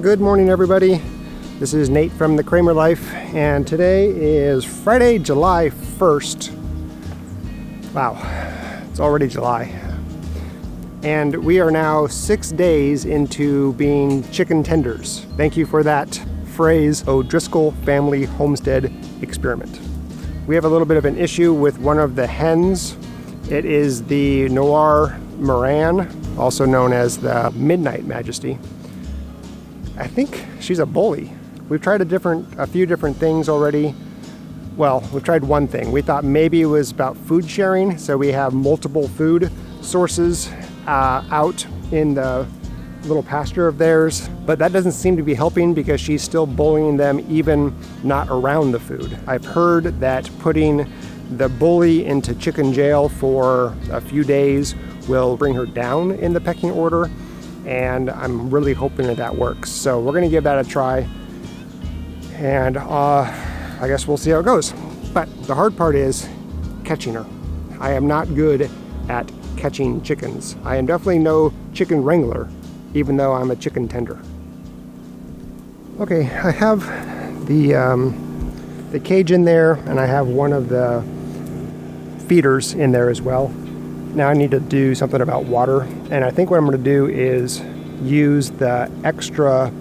Good morning, everybody. This is Nate from the Kraemer Life, and today is Friday, July 1st. Wow, it's already July. And we are now 6 days into being chicken tenders. Thank you for that phrase, O'Driscoll Family Homestead Experiment. We have a little bit of an issue with one of the hens. It is the Noir Moran, also known as the Midnight Majesty. I think she's a bully. We've tried a few different things already. Well, we've tried one thing. We thought maybe it was about food sharing, so we have multiple food sources out in the little pasture of theirs, but that doesn't seem to be helping because she's still bullying them even not around the food. I've heard that putting the bully into chicken jail for a few days will bring her down in the pecking order, and I'm really hoping that works. So we're gonna give that a try, and I guess we'll see how it goes. But the hard part is catching her. I am not good at catching chickens. I am definitely no chicken wrangler, even though I'm a chicken tender. Okay, I have the cage in there, and I have one of the feeders in there as well. Now I need to do something about water, and I think what I'm going to do is use the extra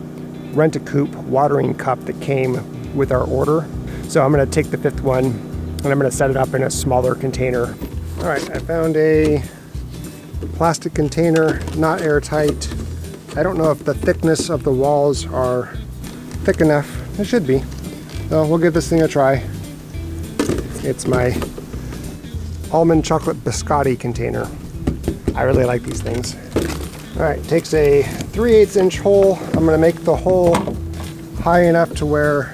Rent-A-Coop watering cup that came with our order. So I'm going to take the 5th one and I'm going to set it up in a smaller container. All right, I found a plastic container, not airtight. I don't know if the thickness of the walls are thick enough. It should be. So we'll give this thing a try. It's my almond chocolate biscotti container. I really like these things. All right, takes a 3/8 inch hole. I'm gonna make the hole high enough to where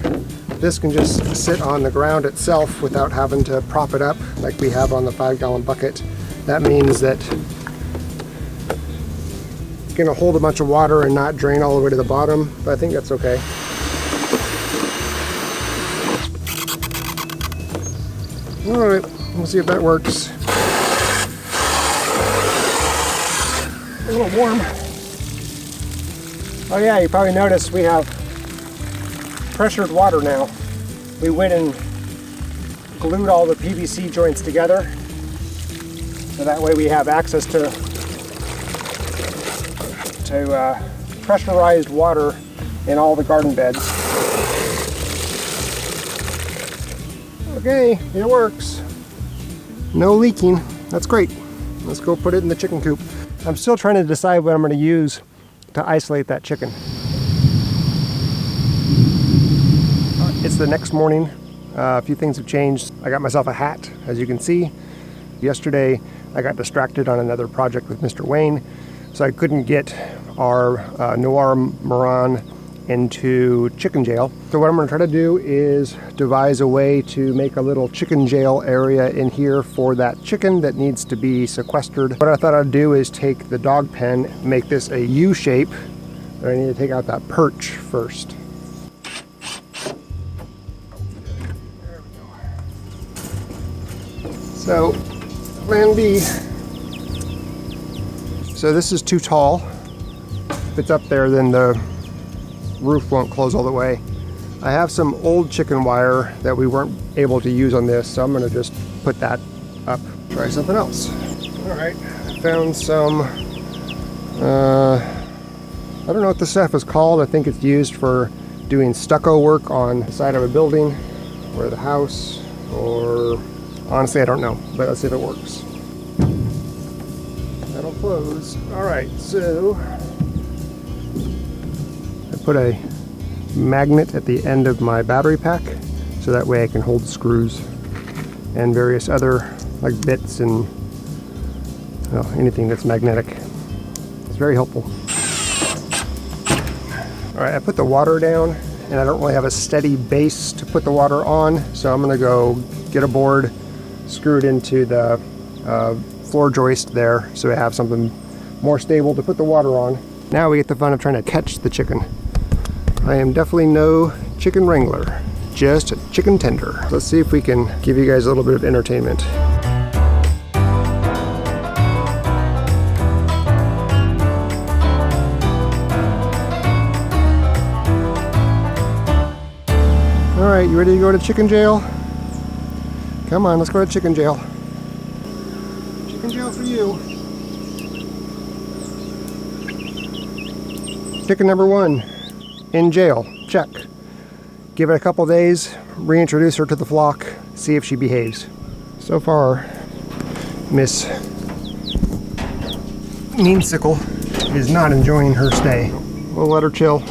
this can just sit on the ground itself without having to prop it up like we have on the 5-gallon bucket. That means that it's gonna hold a bunch of water and not drain all the way to the bottom, but I think that's okay. All right, we'll see if that works. A little warm. Oh yeah, you probably noticed we have pressured water now. We went and glued all the PVC joints together, so that way we have access to pressurized water in all the garden beds. Okay, it works. No leaking. That's great. Let's go put it in the chicken coop. I'm still trying to decide what I'm going to use to isolate that chicken. It's the next morning. A few things have changed. I got myself a hat, as you can see. Yesterday, I got distracted on another project with Mr. Wayne, so I couldn't get our Noir Moran into chicken jail. So what I'm going to try to do is devise a way to make a little chicken jail area in here for that chicken that needs to be sequestered. What I thought I'd do is take the dog pen, make this a U shape, but I need to take out that perch first. There we go. So, plan B. So this is too tall. If it's up there, then the roof won't close all the way. I have some old chicken wire that we weren't able to use on this, so I'm going to just put that up. Try something else. All right, I found some, I don't know what this stuff is called. I think it's used for doing stucco work on the side of a building or the house, or honestly I don't know, but let's see if it works. That'll close. All right, so put a magnet at the end of my battery pack so that way I can hold screws and various other like bits and anything that's magnetic. It's very helpful. All right, I put the water down and I don't really have a steady base to put the water on, so I'm gonna go get a board, screw it into the floor joist there so I have something more stable to put the water on. Now we get the fun of trying to catch the chicken. I am definitely no chicken wrangler, just a chicken tender. Let's see if we can give you guys a little bit of entertainment. Alright, you ready to go to chicken jail? Come on, let's go to chicken jail. Chicken jail for you. Chicken number 1, in jail, check. Give it a couple days, reintroduce her to the flock, see if she behaves. So far, Miss Meansicle is not enjoying her stay. We'll let her chill.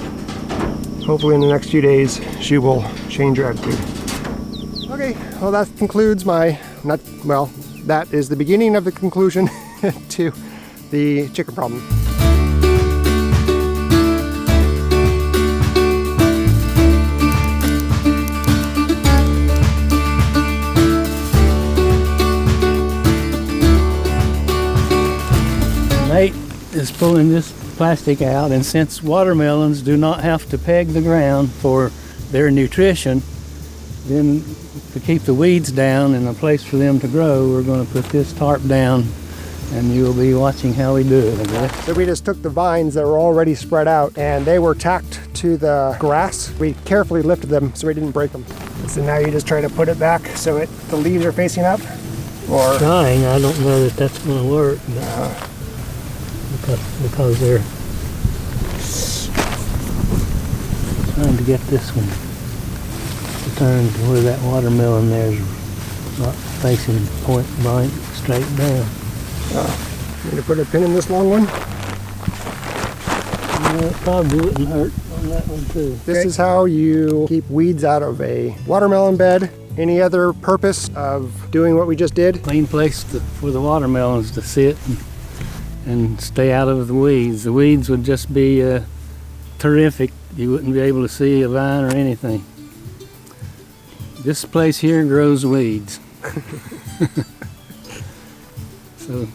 Hopefully in the next few days, she will change her attitude. Okay, well that concludes that is the beginning of the conclusion to the chicken problem. Nate is pulling this plastic out, and since watermelons do not have to peg the ground for their nutrition, then to keep the weeds down and a place for them to grow, we're going to put this tarp down, and you'll be watching how we do it, I guess. So we just took the vines that were already spread out and they were tacked to the grass. We carefully lifted them so we didn't break them. So now you just try to put it back so the leaves are facing up? Or Trying, I don't know that that's going to work, but because they're trying to get this one to turn to where that watermelon there is not facing point blank straight down. Need to put a pin in this long one? It probably wouldn't hurt on that one too. This is how you keep weeds out of a watermelon bed. Any other purpose of doing what we just did? Clean place for the watermelons to sit and stay out of the weeds. The weeds would just be terrific. You wouldn't be able to see a vine or anything. This place here grows weeds. So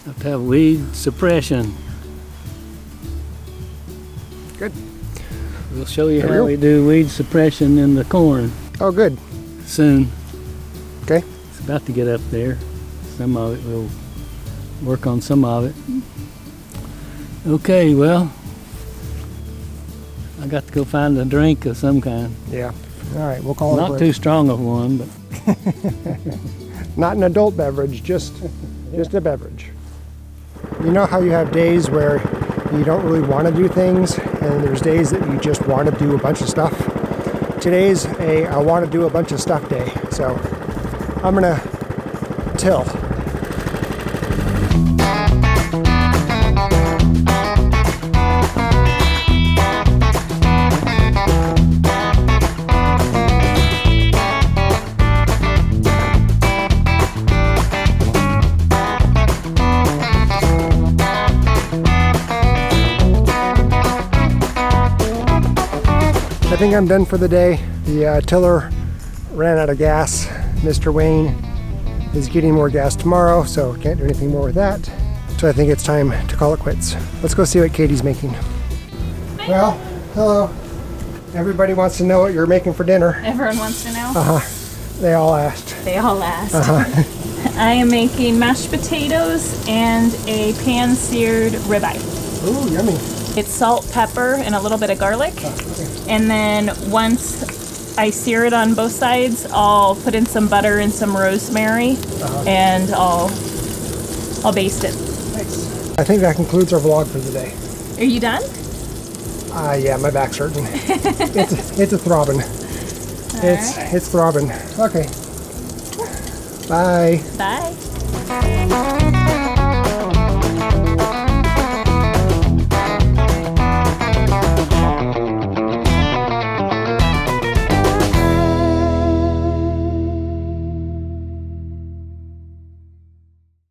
have to have weed suppression. Good. We'll show you how we do weed suppression in the corn Oh, good. soon. Okay. It's about to get up there. Some of it, we'll work on some of it. Okay, well, I got to go find a drink of some kind. Yeah. All right, we'll call it Not too strong of one, but not an adult beverage, just a beverage. You know how you have days where you don't really want to do things, and there's days that you just want to do a bunch of stuff? Today's a I want to do a bunch of stuff day, so I'm gonna till. I think I'm done for the day. The tiller ran out of gas. Mr. Wayne is getting more gas tomorrow, so can't do anything more with that. So I think it's time to call it quits. Let's go see what Katie's making. Well, hello. Everybody wants to know what you're making for dinner. Everyone wants to know? Uh-huh. They all asked. They all asked. Uh-huh. I am making mashed potatoes and a pan-seared ribeye. Ooh, yummy. It's salt, pepper, and a little bit of garlic. Oh, okay. And then once I sear it on both sides, I'll put in some butter and some rosemary, and I'll baste it. Nice. I think that concludes our vlog for the day. Are you done? Yeah, my back's hurting. it's a throbbing. It's throbbing. Okay. Bye. Bye.